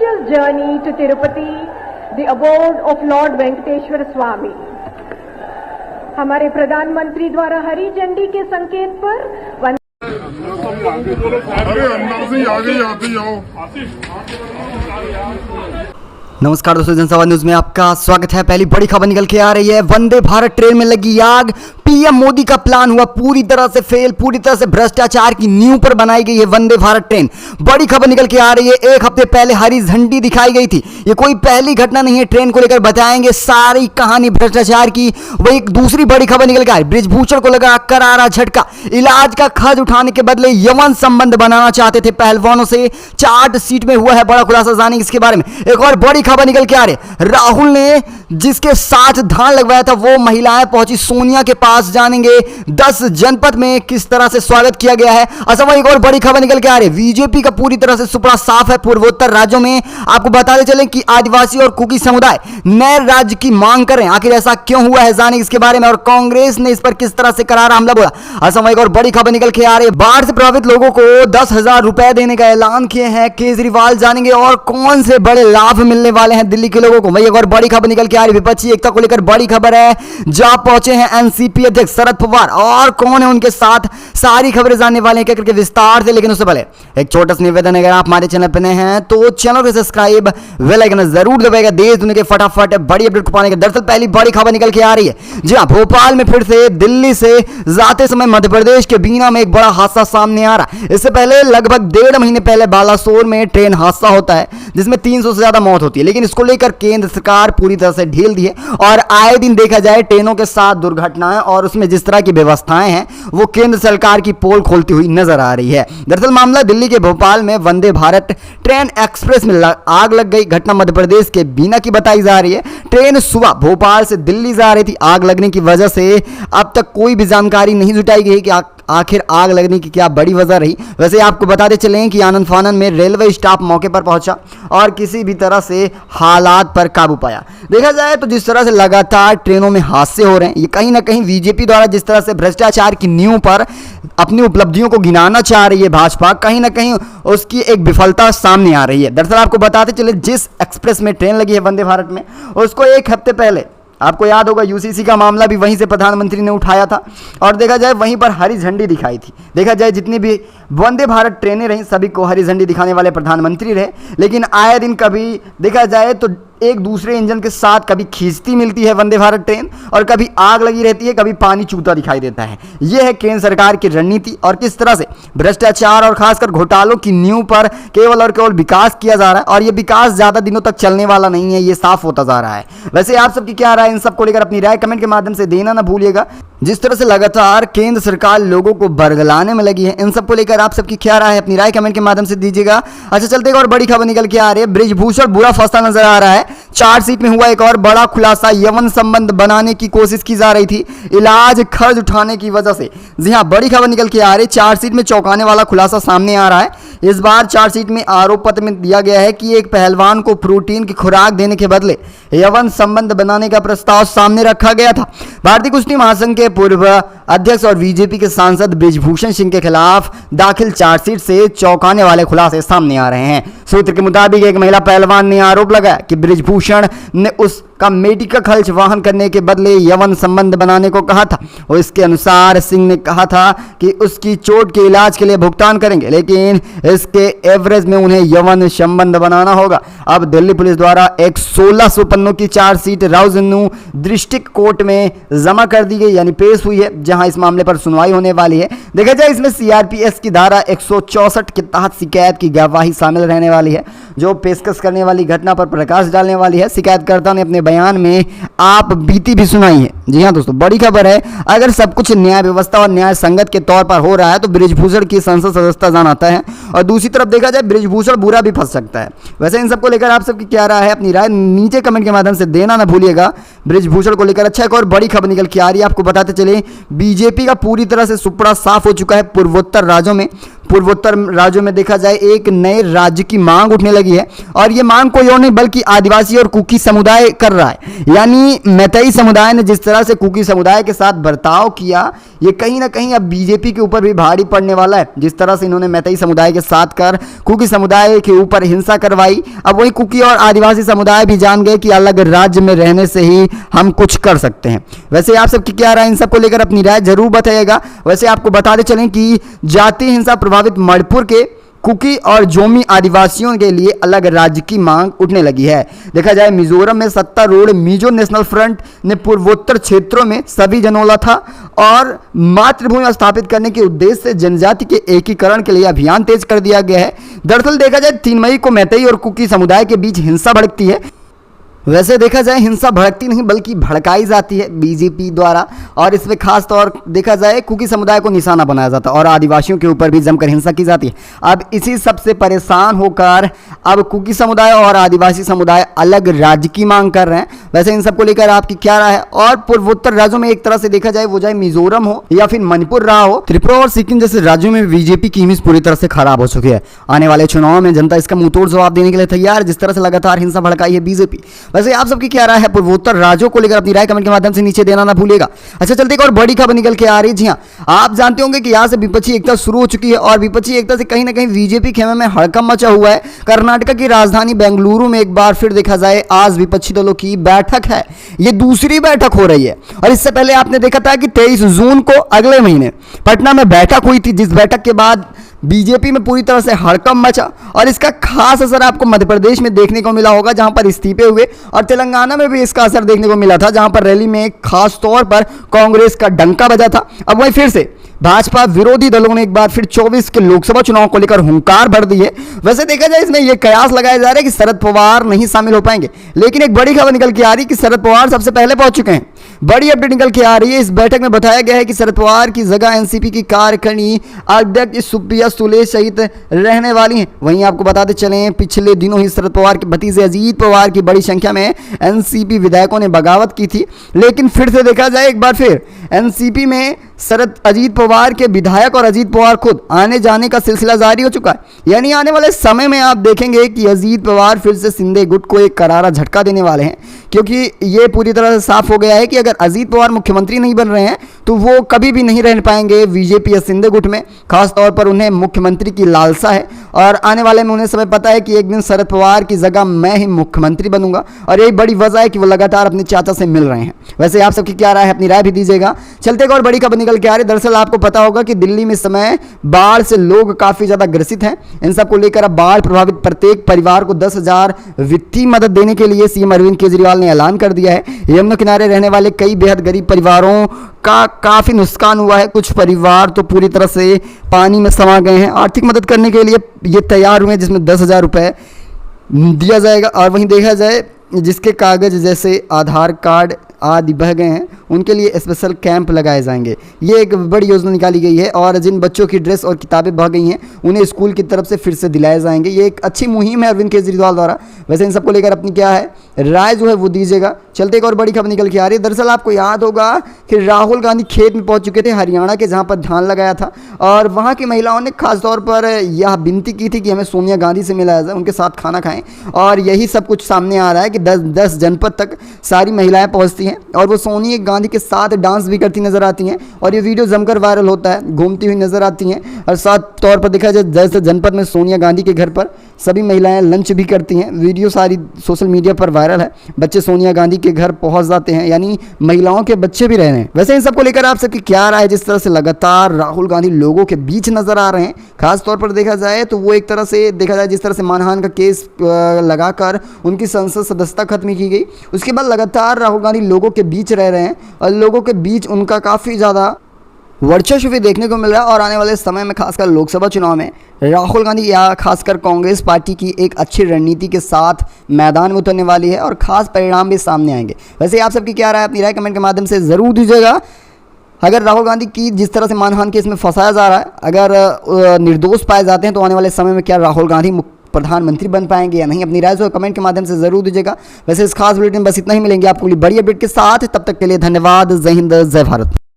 auspicious journey to Tirupati, the abode of Lord Venkateshwar Swami. हमारे प्रधानमंत्री द्वारा हरी झंडी के संकेत पर अरे अंदर से आगे आते जाओ। नमस्कार दोस्तों, जनसंवाद न्यूज में आपका स्वागत है। पहली बड़ी खबर निकल के आ रही है। वंदे भारत ट्रेन में लगी आग। पीएम मोदी का प्लान हुआ पूरी तरह से फेल। पूरी तरह से भ्रष्टाचार की नींव पर बनाई गई है वंदे भारत ट्रेन। बड़ी खबर निकल के आ रही है। एक हफ्ते पहले हरी झंडी दिखाई गई थी। ये कोई पहली घटना नहीं है। ट्रेन को लेकर बताएंगे सारी कहानी भ्रष्टाचार की। वही एक दूसरी बड़ी खबर निकल के आ रही। बृजभूषण को लगा करारा झटका। इलाज का खर्च उठाने के बदले यौन संबंध बनाना चाहते थे पहलवानों से। चार्ट सीट में हुआ है बड़ा खुलासा। जानेंगे इसके बारे में। एक और बड़ी खबर निकल के आ रही। राहुल ने जिसके साथ धान लगवाया था वो महिलाएं पहुंची सोनिया के पास। जानेंगे 10 जनपद में किस तरह से स्वागत किया गया है। असम एक और बड़ी खबर निकल के आ रही है। बीजेपी का पूरी तरह से सुपड़ा साफ है पूर्वोत्तर राज्यों में। आपको बताते चलें कि आदिवासी और कुकी समुदाय नए राज्य की मांग कर रहे हैं। आखिर ऐसा क्यों हुआ है, जानेंगे इसके बारे में। और कांग्रेस ने इस पर किस तरह से करारा हमला बोला। असम एक और बड़ी खबर निकल के आ रही है। बाढ़ से प्रभावित लोगों को 10,000 रुपए देने का ऐलान किए हैं केजरीवाल। जानेंगे और कौन से बड़े लाभ मिलने वाले हैं दिल्ली के लोगों को। वही एक और बड़ी खबर निकल के आ रही है। विपक्षी एकता को लेकर बड़ी खबर है। जहां पहुंचे हैं एनसीपी अध्यक्ष शरद पवार और कौन है उनके साथ, सारी खबरें जानने वाले हैं करके विस्तार से। लेकिन उससे पहले एक छोटा सा निवेदन, अगर आप हमारे चैनल पर नए हैं तो चैनल को सब्सक्राइब, बेल आइकन जरूर दबाएगा देश दुनिया के फटाफट बड़ी अपडेट को पाने के। दरअसल पहली बड़ी खबर निकल के आ रही है। जी हां, भोपाल में फिर से दिल्ली से जाते समय मध्य प्रदेश के बीना में एक बड़ा हादसा सामने आ रहा है। इससे पहले लगभग 1.5 महीने पहले बालासोर में ट्रेन हादसा होता है जिसमें 300 से ज्यादा मौत होती है। लेकिन इसको लेकर केंद्र सरकार पूरी तरह से ढील दी है और आए दिन देखा जाए ट्रेनों के साथ दुर्घटनाएं और उसमें जिस तरह की व्यवस्थाएं हैं वो केंद्र सरकार की पोल खोलती हुई नजर आ रही है। दरअसल मामला दिल्ली के भोपाल में वंदे भारत ट्रेन एक्सप्रेस में आग लग गई। घटना मध्य प्रदेश के बीना की बताई जा रही है। ट्रेन सुबह भोपाल से दिल्ली जा रही थी। आग लगने की वजह से अब तक कोई भी जानकारी नहीं जुटाई गई कि आखिर आग लगने की क्या बड़ी वजह रही। वैसे आपको बताते चलें कि आनंद फानन में रेलवे स्टाफ मौके पर पहुंचा और किसी भी तरह से हालात पर काबू पाया। देखा जाए तो जिस तरह से लगातार ट्रेनों में हादसे हो रहे हैं, ये कहीं ना कहीं बीजेपी द्वारा जिस तरह से भ्रष्टाचार की नींव पर अपनी उपलब्धियों को गिनाना चाह रही है भाजपा, कहीं ना कहीं उसकी एक विफलता सामने आ रही है। दरअसल आपको बताते चले जिस एक्सप्रेस में ट्रेन लगी है वंदे भारत में, उसको एक हफ्ते पहले आपको याद होगा यूसीसी का मामला भी वहीं से प्रधानमंत्री ने उठाया था और देखा जाए वहीं पर हरी झंडी दिखाई थी। देखा जाए जितनी भी वंदे भारत ट्रेनें रहीं सभी को हरी झंडी दिखाने वाले प्रधानमंत्री रहे। लेकिन आए दिन कभी देखा जाए तो एक दूसरे इंजन के साथ कभी खींचती मिलती है वंदे भारत ट्रेन और कभी आग लगी रहती है, कभी पानी चूता दिखाई देता है। यह है केंद्र सरकार की रणनीति और किस तरह से भ्रष्टाचार और खासकर घोटालों की नींव पर केवल और केवल विकास किया जा रहा है और यह विकास ज्यादा दिनों तक चलने वाला नहीं है, ये साफ होता जा रहा है। वैसे आप सबकी क्या राय, इन सबको लेकर अपनी राय कमेंट के माध्यम से देना ना भूलिएगा। जिस तरह से लगातार केंद्र सरकार लोगों को बरगलाने में लगी है, इन सबको लेकर आप सबकी क्या राय है, अपनी राय कमेंट के माध्यम से दीजिएगा। अच्छा चलते और बड़ी खबर निकल के आ रही है। बृजभूषण बुरा फंसा नजर आ रहा है। चार्ट सीट में हुआ एक और बड़ा खुलासा। यौन संबंध बनाने की कोशिश की जा रही थी इलाज खर्च उठाने की वजह से। जी हां, बड़ी खबर निकल के आ रही है। चार्ट सीट में चौंकाने वाला खुलासा सामने आ रहा है। इस बार चार्ट सीट में आरोप पत्र में दिया गया है कि एक पहलवान को प्रोटीन की खुराक देने के बदले यौन संबंध बनाने का प्रस्ताव सामने रखा गया था। भारतीय कुश्ती महासंघ के पूर्व अध्यक्ष और बीजेपी के सांसद बृजभूषण सिंह के खिलाफ दाखिल चार्जशीट से चौंकाने वाले खुलासे सामने आ रहे हैं। सूत्र के मुताबिक एक महिला पहलवान ने आरोप लगाया कि बृजभूषण ने उसका मेडिकल खर्च वहन करने के बदले यौन संबंध बनाने को कहा था और इसके अनुसार सिंह ने कहा था कि उसकी चोट के इलाज के लिए भुगतान करेंगे, लेकिन इसके एवरेज में उन्हें यौन संबंध बनाना होगा। अब दिल्ली पुलिस द्वारा एक 1600 पन्नों की चार्जशीट राउजनू डिस्ट्रिक्ट कोर्ट में जमा कर दी गई, यानी पेश हुई है, जहां इस मामले पर सुनवाई होने वाली है। देखा जाए इसमें सीआरपीएस की धारा 164 के तहत शिकायत की गवाही शामिल रहने वाली है, जो पेशकश करने वाली घटना पर प्रकाश डालने वाली है। शिकायतकर्ता ने अपने बयान में आप बीती भी सुनाई है। जी हां दोस्तों, बड़ी खबर है। अगर सब कुछ न्याय व्यवस्था और न्याय संगत के तौर पर हो रहा है तो बृजभूषण की संसद सदस्यता जान आता है और दूसरी तरफ देखा जाए बृजभूषण बुरा भी फंस सकता है। वैसे इन सबको लेकर आप सबकी क्या राय है, अपनी राय नीचे कमेंट के माध्यम से देना ना भूलिएगा। बृजभूषण को लेकर अच्छा एक और बड़ी खबर निकल के आ रही है। आपको बताते चले बीजेपी का पूरी तरह से सुपड़ा साफ हो चुका है पूर्वोत्तर राज्यों में। पूर्वोत्तर राज्यों में देखा जाए एक नए राज्य की मांग उठने लगी है, और ये मांग कोई और नहीं बल्कि आदिवासी और कुकी समुदाय कर रहा है। यानी मैतेई समुदाय ने जिस तरह से कुकी समुदाय के साथ बर्ताव किया, ये कहीं ना कहीं अब बीजेपी के ऊपर भी भारी पड़ने वाला है। जिस तरह से इन्होंने मैतेई समुदाय के साथ कर कुकी समुदाय के ऊपर हिंसा करवाई, अब वही कुकी और आदिवासी समुदाय भी जान गए कि अलग राज्य में रहने से ही हम कुछ कर सकते हैं। वैसे आप सबकी क्या राय, इन सबको लेकर अपनी राय जरूर बताइएगा। वैसे आपको बताते चलें कि जातीय हिंसा प्रभावित मणिपुर के कुकी और जोमी आदिवासियों के लिए अलग राज्य की मांग उठने लगी है। देखा जाए मिजोरम में सत्तारूढ़ मिजो नेशनल फ्रंट ने पूर्वोत्तर क्षेत्रों में सभी जनोला था और मातृभूमि स्थापित करने के उद्देश्य से जनजाति के एकीकरण के लिए अभियान तेज कर दिया गया है। दरअसल देखा जाए 3 मई को मैतेई और कुकी समुदाय के बीच हिंसा भड़कती है। वैसे देखा जाए हिंसा भड़कती नहीं बल्कि भड़काई जाती है बीजेपी द्वारा, और इसमें खास तौर देखा जाए कुकी समुदाय को निशाना बनाया जाता है और आदिवासियों के ऊपर भी जमकर हिंसा की जाती है। अब इसी सबसे परेशान होकर अब कुकी समुदाय और आदिवासी समुदाय अलग राज्य की मांग कर रहे हैं। वैसे इन सबको लेकर आपकी क्या राय है? और पूर्वोत्तर राज्यों में एक तरह से देखा जाए वो चाहे मिजोरम हो या फिर मणिपुर रहा हो, त्रिपुरा और सिक्किम जैसे राज्यों में बीजेपी की इमेज पूरी तरह से खराब हो चुकी है। आने वाले चुनाव में जनता इसका मुंहतोड़ जवाब देने के लिए तैयार, जिस तरह से लगातार हिंसा भड़काई है बीजेपी। वैसे आप सबकी क्या राय है पूर्वोत्तर राज्यों को लेकर? अपनी राय कमेंट के माध्यम से नीचे देना ना भूलिएगा। अच्छा चलते एक और बड़ी खबर निकल के आ रही है। जी हाँ, आप जानते होंगे कि यहाँ से विपक्षी एकता शुरू हो चुकी है और विपक्षी एकता से कहीं ना कहीं बीजेपी खेमे में हड़कंप मचा हुआ है। कर्नाटक की राजधानी बेंगलुरु में एक बार फिर देखा जाए आज विपक्षी दलों की बैठक है। ये दूसरी बैठक हो रही है और इससे पहले आपने देखा था कि 23 जून को अगले महीने पटना में बैठक हुई थी, जिस बैठक के बाद बीजेपी में पूरी तरह से हड़कंप मचा और इसका खास असर आपको मध्य प्रदेश में देखने को मिला होगा जहां पर इस्तीफे हुए, और तेलंगाना में भी इसका असर देखने को मिला था जहां पर रैली में खास तौर पर कांग्रेस का डंका बजा था। अब वहीं फिर से भाजपा विरोधी दलों ने एक बार फिर 24 के लोकसभा चुनाव को लेकर हुंकार भर दी है। वैसे देखा जाए इसमें यह कयास लगाया जा रहा है कि शरद पवार नहीं शामिल हो पाएंगे, लेकिन एक बड़ी खबर निकल के आ रही है कि शरद पवार सबसे पहले पहुंच चुके हैं। बड़ी अपडेट निकल के आ रही है। इस बैठक में बताया गया है कि शरद पवार की जगह एनसीपी की कार्यकारिणी अध्यक्ष सुप्रिया सुले सहित रहने वाली हैं। वहीं आपको बताते चलें पिछले दिनों ही शरद पवार के भतीजे अजीत पवार की बड़ी संख्या में एनसीपी विधायकों ने बगावत की थी, लेकिन फिर से देखा जाए एक बार फिर एनसीपी में अजीत पवार के विधायक और अजीत पवार खुद आने जाने का सिलसिला जारी हो चुका है। यानी आने वाले समय में आप देखेंगे कि अजीत पवार फिर से शिंदे गुट को एक करारा झटका देने वाले हैं, क्योंकि ये पूरी तरह से साफ हो गया है कि अगर अजीत पवार मुख्यमंत्री नहीं बन रहे हैं तो वो कभी भी नहीं रह पाएंगे बीजेपी या शिंदे गुट में। खास तौर पर उन्हें मुख्यमंत्री की लालसा है और आने वाले में उन्हें समय पता है कि एक दिन शरद पवार की जगह मैं ही मुख्यमंत्री बनूंगा, और यही बड़ी वजह है कि वो लगातार अपने चाचा से मिल रहे हैं। वैसे आप सबकी क्या राय है? अपनी राय भी दीजिएगा। चलते एक और बड़ी खबर निकल के आ रही है। दरअसल आपको पता होगा कि दिल्ली में इस समय बाढ़ से लोग काफी ज्यादा ग्रसित हैं। इन सबको लेकर अब बाढ़ प्रभावित प्रत्येक परिवार को 10,000 वित्तीय मदद देने के लिए सीएम अरविंद केजरीवाल ने ऐलान कर दिया है। यमुना किनारे रहने वाले कई बेहद गरीब परिवारों का काफी नुकसान हुआ है। कुछ परिवार तो पूरी तरह से पानी में समा गए हैं। आर्थिक मदद करने के लिए ये तैयार हुए, जिसमें 10,000 रुपए दिया जाएगा। और वहीं देखा जाए जिसके कागज जैसे आधार कार्ड आदि बह गए हैं उनके लिए स्पेशल कैंप लगाए जाएंगे। ये एक बड़ी योजना निकाली गई है, और जिन बच्चों की ड्रेस और किताबें बह गई हैं उन्हें स्कूल की तरफ से फिर से दिलाए जाएंगे। ये एक अच्छी मुहिम है अरविंद केजरीवाल द्वारा। वैसे इन सबको लेकर अपनी क्या है राय जो है वो दीजिएगा। चलते एक और बड़ी खबर निकल के आ रही है। दरअसल आपको याद होगा कि राहुल गांधी खेत में पहुंच चुके थे हरियाणा के, जहां पर धान लगाया था, और वहां की महिलाओं ने खासतौर पर यह विनती की थी कि हमें सोनिया गांधी से मिलाया जाए, उनके साथ खाना खाएं, और यही सब कुछ सामने आ रहा है कि 10 जनपद तक सारी महिलाएं पहुंचती हैं और वो सोनिया गांधी के साथ डांस भी करती नजर आती हैं, और ये वीडियो जमकर वायरल होता है, घूमती हुई नजर आती हैं। और साथ तौर पर देखा जाए जैसे जनपद में सोनिया गांधी के घर पर सभी महिलाएं लंच भी करती हैं। वीडियो सारी सोशल मीडिया पर वायरल है। बच्चे सोनिया गांधी के घर पहुंच जाते हैं, यानी महिलाओं के बच्चे भी रह रहे हैं। वैसे इन सबको लेकर आप सबकी क्या राय है? जिस तरह से लगातार राहुल गांधी लोगों के बीच नजर आ रहे हैं, खास तौर पर देखा जाए तो वो एक तरह से देखा जाए जिस तरह से मानहानि का केस लगाकर उनकी संसद सदस्यता खत्म की गई, उसके बाद लगातार राहुल गांधी लोगों के बीच रह रहे हैं और लोगों के बीच उनका काफ़ी ज़्यादा वर्चस्व भी देखने को मिल रहा है। और आने वाले समय में खासकर लोकसभा चुनाव में राहुल गांधी या खासकर कांग्रेस पार्टी की एक अच्छी रणनीति के साथ मैदान में उतरने वाली है और खास परिणाम भी सामने आएंगे। वैसे आप सबकी क्या राय है? अपनी राय कमेंट के माध्यम से ज़रूर दीजिएगा। अगर राहुल गांधी की जिस तरह से मानहानि केस में फंसाया जा रहा है, अगर निर्दोष पाए जाते हैं तो आने वाले समय में क्या राहुल गांधी प्रधानमंत्री बन पाएंगे या नहीं? अपनी राय जो कमेंट के माध्यम से जरूर दीजिएगा। वैसे इस खास बुलेटिन बस इतना ही, मिलेंगे आपको बड़ी अपडेट के साथ। तब तक के लिए धन्यवाद। जय हिंद, जय भारत।